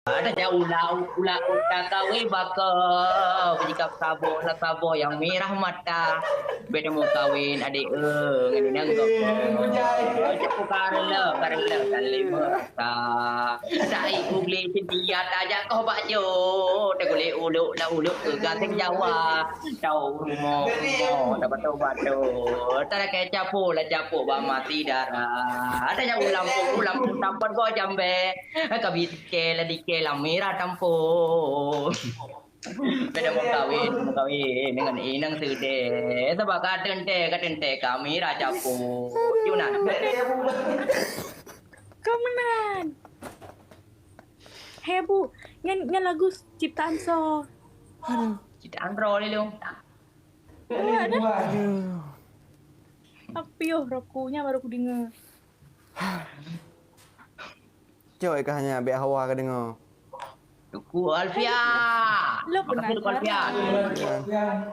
Ada jauh ulah udah kawe baka berjikap sabo yang merah mata beda mau kawin adik ngani nang gopo cepu karela kali merta sai ugli dia aja kau bajo te gule ulu ke gateng Jawa tau mo dapat batu tara ke capu ba mati darah ada yang ulam tampar go jambe kabit ke la di ke la mira tampo beda mau kawin dengan inang sude sebab katente kami raja pu Yunan Kemenan. Hebu, ngan lagu ciptaan so. kita andro lu Apa yo rokunya baru ku dengar. Coy kah hanya be hawa ka dengar. Tuku Alfia Lo penasaran. Ya.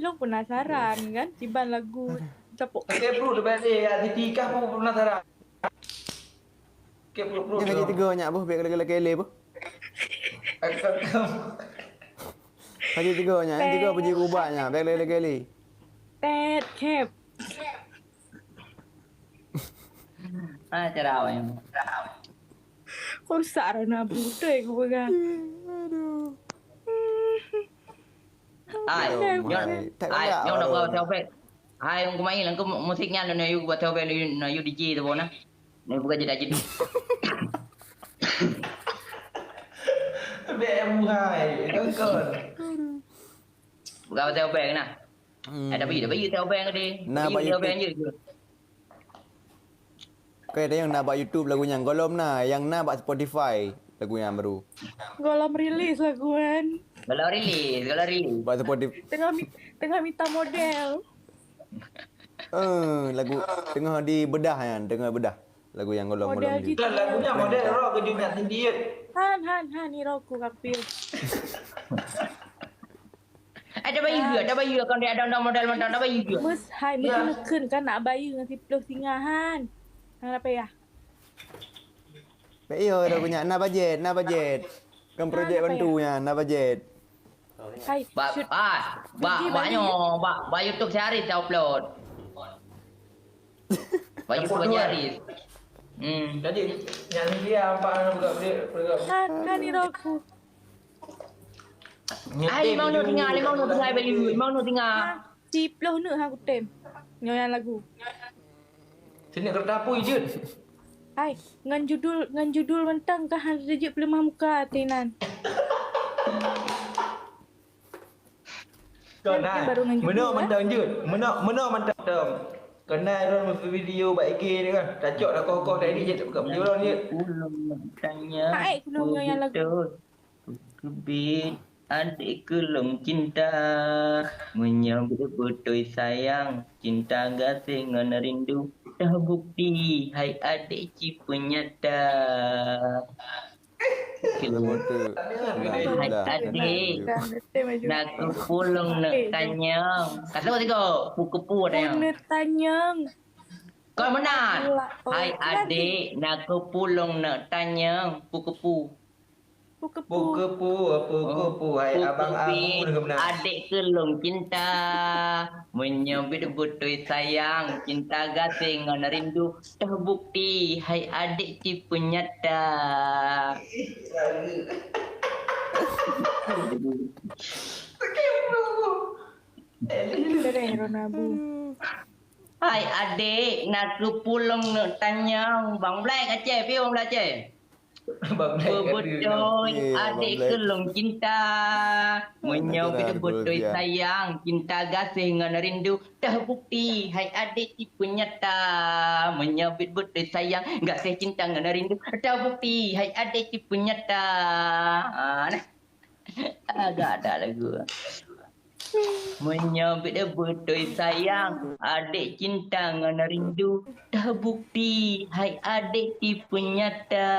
Lo penasaran kan ciban lagu capok. Ke bro de balik di tikah pun penasaran. Ke bro. Yang lagi tiga nya bu be kele bu. Lagi tiga nya, yang tiga puji kubahnya be kele. Tet kep. cara yang Kursa rana bude ku pegang. ai nhau đâu vào theo về hai ông mấy lần có music nha là này vào theo về là UDG rồi bona này bukan jadi Be em hai cơn. bukan theo về nè ada bây giờ theo về đi theo về như Kayak ada yang nabak YouTube lagunya Golom nah, yang nabak Spotify lagunya baru. Golom rilis laguan. kalau rilis Buat Spotify. Tengah minta model. Lagu tengah di bedah ya, tengah bedah. Lagu yang Golom Model ni. gitu. Lagunya model rock ke dunia sendiri. Han ni roku kapil. ada bayi kalau dia ada model ada bayi juga Mus hai mesti nekeun kan nak bayu ngan 10 singahan. Apa ya? Baik yo lagunya na budget. Kan projek bantunya na budget. Hai, shoot. ba YouTube sehari saya upload ba YouTube sehari Jadi nyanyi dia apa juga Han ni roku. ai mau nu tinggal bayi mau nu tinggal 10 nu ha ku tem. Nyoyan lagu. Sini kertapu ijun. Hai, ngan judul mentang kah rejek pelemah muka tenan. Kena. Baru dengan judul, Mana eh? mentang jun. Mana mentang tem. Kena ron video baik ke ni kan. Tacok dah kokoh tadi je buka video ron je. tanya Hai, belum nyoyan lagu. Kebit adik kelong cinta menyambut betul sayang cinta gasing ngan rindu dah bukti hai adik ci penyata Motor. hai adik nak pulung nak tanyang kata apa tiga puku ada yang Tanyang. kau benar hai adik nak pulung nak tanyang puku Puku hai abang aku dengan benar. adik kelong cinta menyambut betul sayang cinta gasing ngan rindu terbukti hai adik ci penyata Dari Ronabu. hai adik nak pulung nak tanyang bang Black aceh pi bang Black aceh Bang betul Ya, adik Bang Black. kelong cinta menyambut betul Ya. sayang cinta gasing ngan rindu terbukti hai adik ci penyata menyambut betul sayang gasing cinta ngan rindu terbukti hai adik ci penyata nah agak ada lagu menyambut betul sayang adik cinta ngan rindu terbukti hai adik ci penyata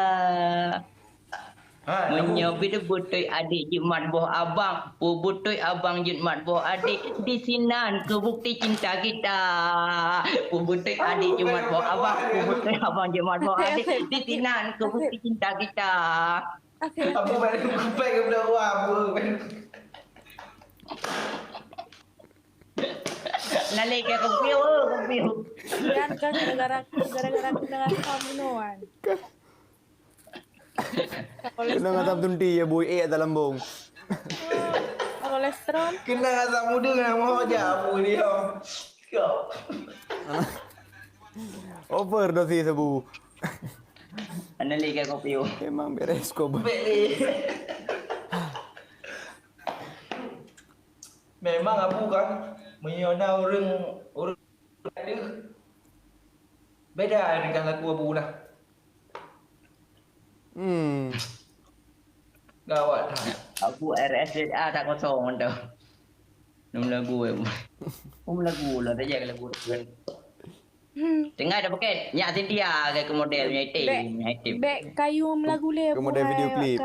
Ha, Menyebut butoi adik jimat boh abang, butoi abang jimat boh adik di sinan ke bukti cinta kita. Butoi adik jimat boh abang, butoi abang jimat boh adik di sinan ke bukti cinta kita. Afif, apa balik kupai ke budak orang apa? Nalik ke kopiu. kan gara-gara kedengar kamu Noan. Kena ngatam tunti ya boy atas lambung. Kolesterol. Kena asam muda dengan mau je apa dia. Kau. Overdosis sabu. Nalik ke kopiu. Memang beres kau. Beli. Memang aku kan menyona orang ada beda dengan lagu abu lah. Gawat dah. Aku RSA tak kosong dah. Nom lagu lagu lah dah jaga lagu kan. Tengah ada paket. Nyak Cynthia ke model punya item. Bek kayu melagu le. Kemudian video klip.